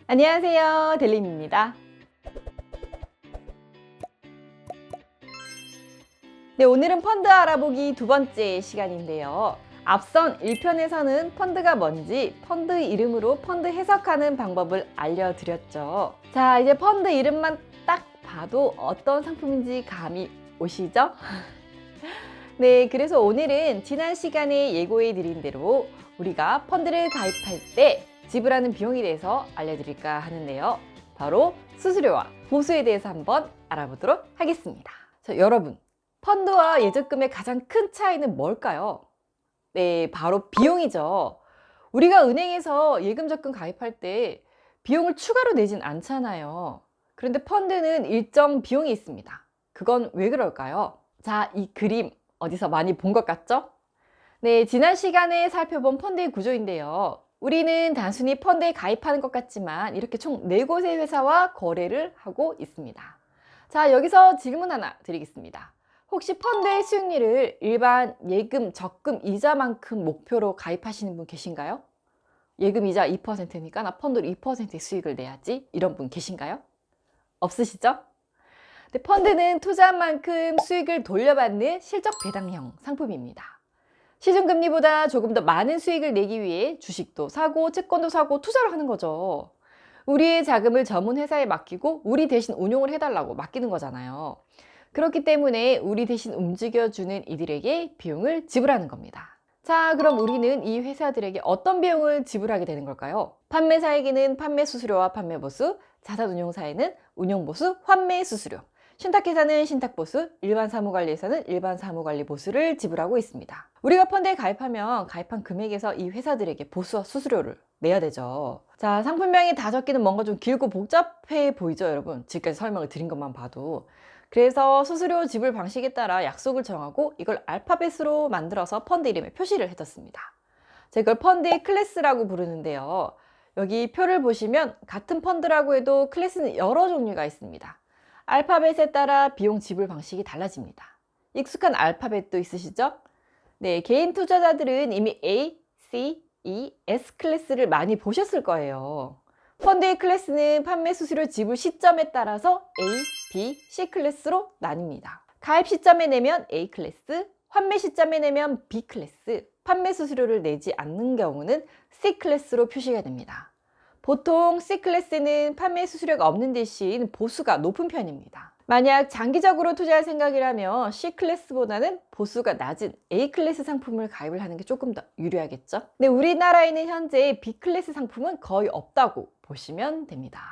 안녕하세요, 델림입니다. 네, 오늘은 펀드 알아보기 두 번째 시간인데요. 앞선 1편에서는 펀드가 뭔지 펀드 이름으로 펀드 해석하는 방법을 알려드렸죠. 자, 이제 펀드 이름만 딱 봐도 어떤 상품인지 감이 오시죠? 네, 그래서 오늘은 지난 시간에 예고해드린 대로 우리가 펀드를 가입할 때 지불하는 비용에 대해서 알려드릴까 하는데요. 바로 수수료와 보수에 대해서 한번 알아보도록 하겠습니다. 자, 여러분, 펀드와 예적금의 가장 큰 차이는 뭘까요? 네, 바로 비용이죠. 우리가 은행에서 예금 적금 가입할 때 비용을 추가로 내진 않잖아요. 그런데 펀드는 일정 비용이 있습니다. 그건 왜 그럴까요? 자, 이 그림 어디서 많이 본 것 같죠? 네, 지난 시간에 살펴본 펀드의 구조인데요. 우리는 단순히 펀드에 가입하는 것 같지만 이렇게 총 4곳의 회사와 거래를 하고 있습니다. 자, 여기서 질문 하나 드리겠습니다. 혹시 펀드의 수익률을 일반 예금, 적금, 이자만큼 목표로 가입하시는 분 계신가요? 예금 이자 2%니까 나 펀드로 2%의 수익을 내야지, 이런 분 계신가요? 없으시죠? 근데 펀드는 투자한 만큼 수익을 돌려받는 실적 배당형 상품입니다. 시중금리보다 조금 더 많은 수익을 내기 위해 주식도 사고 채권도 사고 투자를 하는 거죠. 우리의 자금을 전문 회사에 맡기고 우리 대신 운용을 해달라고 맡기는 거잖아요. 그렇기 때문에 우리 대신 움직여주는 이들에게 비용을 지불하는 겁니다. 자, 그럼 우리는 이 회사들에게 어떤 비용을 지불하게 되는 걸까요? 판매사에게는 판매 수수료와 판매 보수, 자산운용사에는 운용보수, 환매 수수료, 신탁회사는 신탁보수, 일반 사무관리회사는 일반 사무관리 보수를 지불하고 있습니다. 우리가 펀드에 가입하면 가입한 금액에서 이 회사들에게 보수와 수수료를 내야 되죠. 자, 상품명이 다 적기는 뭔가 좀 길고 복잡해 보이죠, 여러분? 지금까지 설명을 드린 것만 봐도. 그래서 수수료 지불 방식에 따라 약속을 정하고 이걸 알파벳으로 만들어서 펀드 이름에 표시를 해뒀습니다. 제가 이걸 펀드의 클래스라고 부르는데요. 여기 표를 보시면 같은 펀드라고 해도 클래스는 여러 종류가 있습니다. 알파벳에 따라 비용 지불 방식이 달라집니다. 익숙한 알파벳도 있으시죠? 네, 개인 투자자들은 이미 A, C, E, S 클래스를 많이 보셨을 거예요. 펀드의 클래스는 판매 수수료 지불 시점에 따라서 A, B, C 클래스로 나뉩니다. 가입 시점에 내면 A 클래스, 환매 시점에 내면 B 클래스, 판매 수수료를 내지 않는 경우는 C 클래스로 표시가 됩니다. 보통 C 클래스는 판매 수수료가 없는 대신 보수가 높은 편입니다. 만약 장기적으로 투자할 생각이라면 C 클래스보다는 보수가 낮은 A 클래스 상품을 가입을 하는 게 조금 더 유리하겠죠? 근데 우리나라에는 현재 B 클래스 상품은 거의 없다고 보시면 됩니다.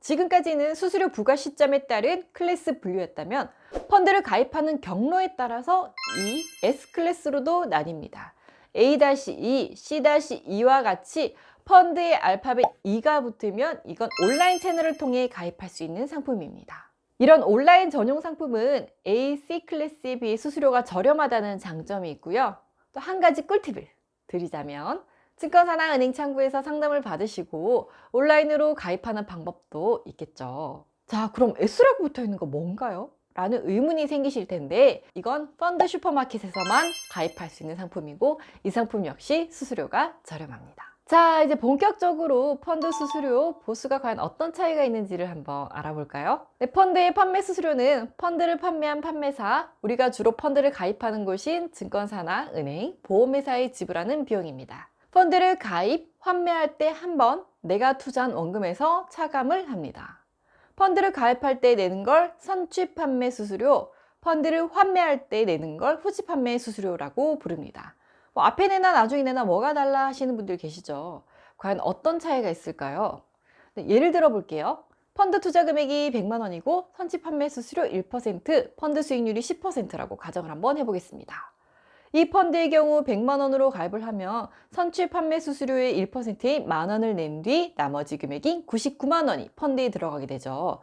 지금까지는 수수료 부과 시점에 따른 클래스 분류였다면 펀드를 가입하는 경로에 따라서 이 S 클래스로도 나뉩니다. A-E, C-E와 같이 펀드의 알파벳 E가 붙으면 이건 온라인 채널을 통해 가입할 수 있는 상품입니다. 이런 온라인 전용 상품은 A, C 클래스에 비해 수수료가 저렴하다는 장점이 있고요. 또 한 가지 꿀팁을 드리자면 증권사나 은행 창구에서 상담을 받으시고 온라인으로 가입하는 방법도 있겠죠. 자, 그럼 S라고 붙어 있는 거 뭔가요? 라는 의문이 생기실 텐데 이건 펀드 슈퍼마켓에서만 가입할 수 있는 상품이고 이 상품 역시 수수료가 저렴합니다. 자, 이제 본격적으로 펀드 수수료, 보수가 과연 어떤 차이가 있는지를 한번 알아볼까요? 네, 펀드의 판매 수수료는 펀드를 판매한 판매사, 우리가 주로 펀드를 가입하는 곳인 증권사나 은행, 보험회사에 지불하는 비용입니다. 펀드를 가입, 환매할 때 한 번 내가 투자한 원금에서 차감을 합니다. 펀드를 가입할 때 내는 걸 선취 판매 수수료, 펀드를 환매할 때 내는 걸 후지 판매 수수료라고 부릅니다. 뭐 앞에 내나 나중에 내나 뭐가 달라 하시는 분들 계시죠? 과연 어떤 차이가 있을까요? 네, 예를 들어 볼게요. 펀드 투자 금액이 100만 원이고 선취 판매 수수료 1%, 펀드 수익률이 10%라고 가정을 한번 해보겠습니다. 이 펀드의 경우 100만 원으로 가입을 하면 선취 판매 수수료의 1%인 만 원을 낸 뒤 나머지 금액인 99만 원이 펀드에 들어가게 되죠.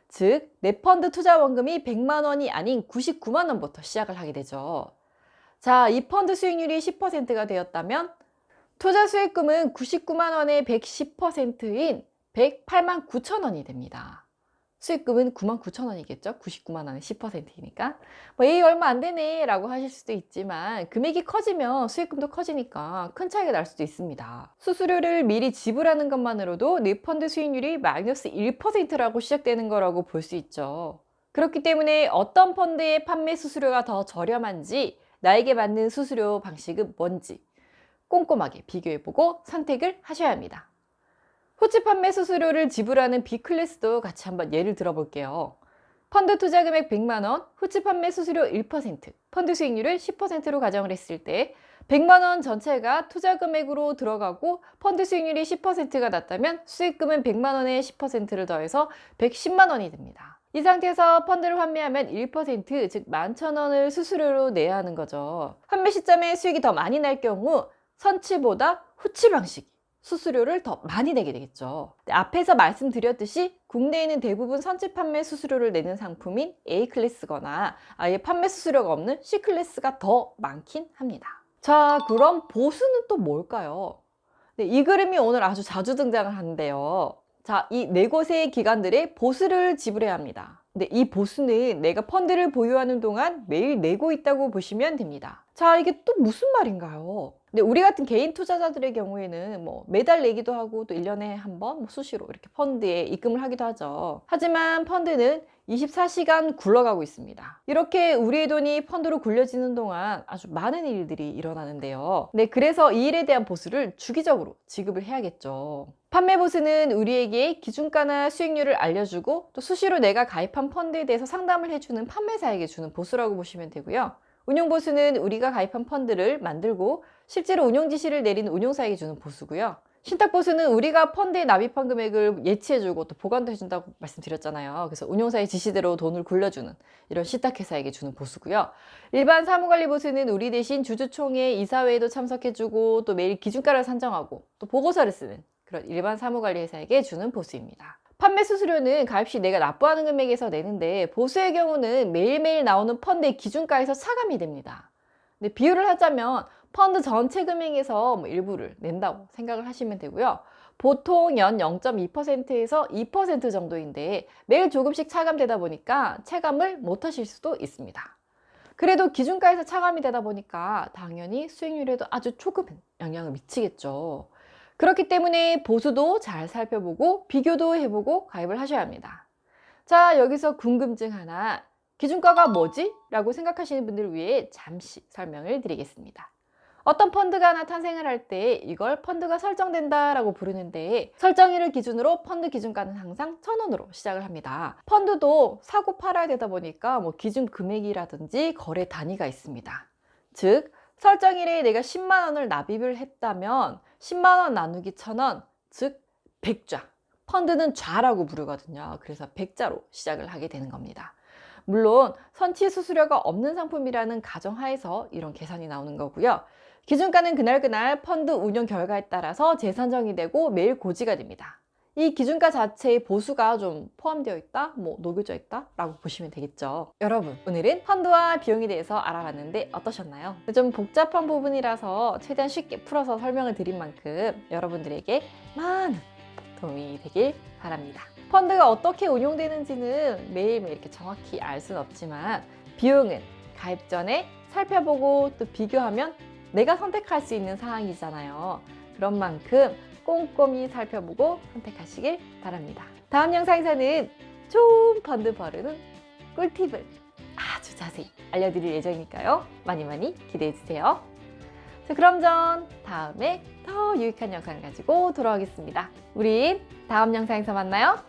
즉, 내 펀드 투자 원금이 100만 원이 아닌 99만 원부터 시작을 하게 되죠. 자, 이 펀드 수익률이 10%가 되었다면 투자 수익금은 99만 원의 110%인 108만 9천 원이 됩니다. 수익금은 99,000원이겠죠? 99만 원에 10%이니까. 에이, 얼마 안 되네 라고 하실 수도 있지만 금액이 커지면 수익금도 커지니까 큰 차이가 날 수도 있습니다. 수수료를 미리 지불하는 것만으로도 내 펀드 수익률이 마이너스 1%라고 시작되는 거라고 볼 수 있죠. 그렇기 때문에 어떤 펀드의 판매 수수료가 더 저렴한지, 나에게 맞는 수수료 방식은 뭔지 꼼꼼하게 비교해보고 선택을 하셔야 합니다. 후치 판매 수수료를 지불하는 B클래스도 같이 한번 예를 들어볼게요. 펀드 투자 금액 100만 원, 후치 판매 수수료 1%, 펀드 수익률을 10%로 가정을 했을 때 100만 원 전체가 투자 금액으로 들어가고 펀드 수익률이 10%가 났다면 수익금은 100만 원에 10%를 더해서 110만 원이 됩니다. 이 상태에서 펀드를 환매하면 1%, 즉 11,000원을 수수료로 내야 하는 거죠. 환매 시점에 수익이 더 많이 날 경우 선치보다 후치 방식이 수수료를 더 많이 내게 되겠죠. 앞에서 말씀드렸듯이 국내에는 대부분 선치 판매 수수료를 내는 상품인 A클래스거나 아예 판매 수수료가 없는 C클래스가 더 많긴 합니다. 자, 그럼 보수는 또 뭘까요? 네, 이 그림이 오늘 아주 자주 등장을 하는데요. 자, 이 네 곳의 기관들의 보수를 지불해야 합니다. 근데 이 보수는 내가 펀드를 보유하는 동안 매일 내고 있다고 보시면 됩니다. 자, 이게 또 무슨 말인가요? 근데 우리 같은 개인 투자자들의 경우에는 매달 내기도 하고 또 1년에 한 번 수시로 이렇게 펀드에 입금을 하기도 하죠. 하지만 펀드는 24시간 굴러가고 있습니다. 이렇게 우리의 돈이 펀드로 굴려지는 동안 아주 많은 일들이 일어나는데요. 네, 그래서 이 일에 대한 보수를 주기적으로 지급을 해야겠죠. 판매 보수는 우리에게 기준가나 수익률을 알려주고 또 수시로 내가 가입한 펀드에 대해서 상담을 해주는 판매사에게 주는 보수라고 보시면 되고요. 운용 보수는 우리가 가입한 펀드를 만들고 실제로 운용 지시를 내리는 운용사에게 주는 보수고요. 신탁 보수는 우리가 펀드에 납입한 금액을 예치해주고 또 보관도 해준다고 말씀드렸잖아요. 그래서 운용사의 지시대로 돈을 굴려주는 이런 신탁회사에게 주는 보수고요. 일반 사무관리 보수는 우리 대신 주주총회 이사회에도 참석해주고 또 매일 기준가를 산정하고 또 보고서를 쓰는 그런 일반 사무관리 회사에게 주는 보수입니다. 판매 수수료는 가입 시 내가 납부하는 금액에서 내는데 보수의 경우는 매일매일 나오는 펀드의 기준가에서 차감이 됩니다. 근데 비율을 하자면 펀드 전체 금액에서 일부를 낸다고 생각을 하시면 되고요. 보통 연 0.2%에서 2% 정도인데 매일 조금씩 차감되다 보니까 체감을 못 하실 수도 있습니다. 그래도 기준가에서 차감이 되다 보니까 당연히 수익률에도 아주 조금은 영향을 미치겠죠. 그렇기 때문에 보수도 잘 살펴보고 비교도 해보고 가입을 하셔야 합니다. 자, 여기서 궁금증 하나. 기준가가 뭐지? 라고 생각하시는 분들을 위해 잠시 설명을 드리겠습니다. 어떤 펀드가 하나 탄생을 할 때 이걸 펀드가 설정된다 라고 부르는데 설정일을 기준으로 펀드 기준가는 항상 1,000원으로 시작을 합니다. 펀드도 사고 팔아야 되다 보니까 기준 금액이라든지 거래 단위가 있습니다. 즉 설정일에 내가 10만 원을 납입을 했다면 10만 원 나누기 1,000원, 즉 100좌. 펀드는 좌라고 부르거든요. 그래서 100자로 시작을 하게 되는 겁니다. 물론 선치 수수료가 없는 상품이라는 가정하에서 이런 계산이 나오는 거고요. 기준가는 그날 펀드 운용 결과에 따라서 재산정이 되고 매일 고지가 됩니다. 이 기준가 자체에 보수가 좀 포함되어 있다, 녹여져 있다 라고 보시면 되겠죠. 여러분, 오늘은 펀드와 비용에 대해서 알아봤는데 어떠셨나요? 좀 복잡한 부분이라서 최대한 쉽게 풀어서 설명을 드린 만큼 여러분들에게 많은 도움이 되길 바랍니다. 펀드가 어떻게 운용되는지는 매일매일 이렇게 정확히 알 수는 없지만 비용은 가입 전에 살펴보고 또 비교하면 내가 선택할 수 있는 사항이잖아요. 그런 만큼 꼼꼼히 살펴보고 선택하시길 바랍니다. 다음 영상에서는 좋은 펀드 버르는 꿀팁을 아주 자세히 알려드릴 예정이니까요. 많이 기대해주세요. 자, 그럼 전 다음에 더 유익한 영상을 가지고 돌아오겠습니다. 우린 다음 영상에서 만나요.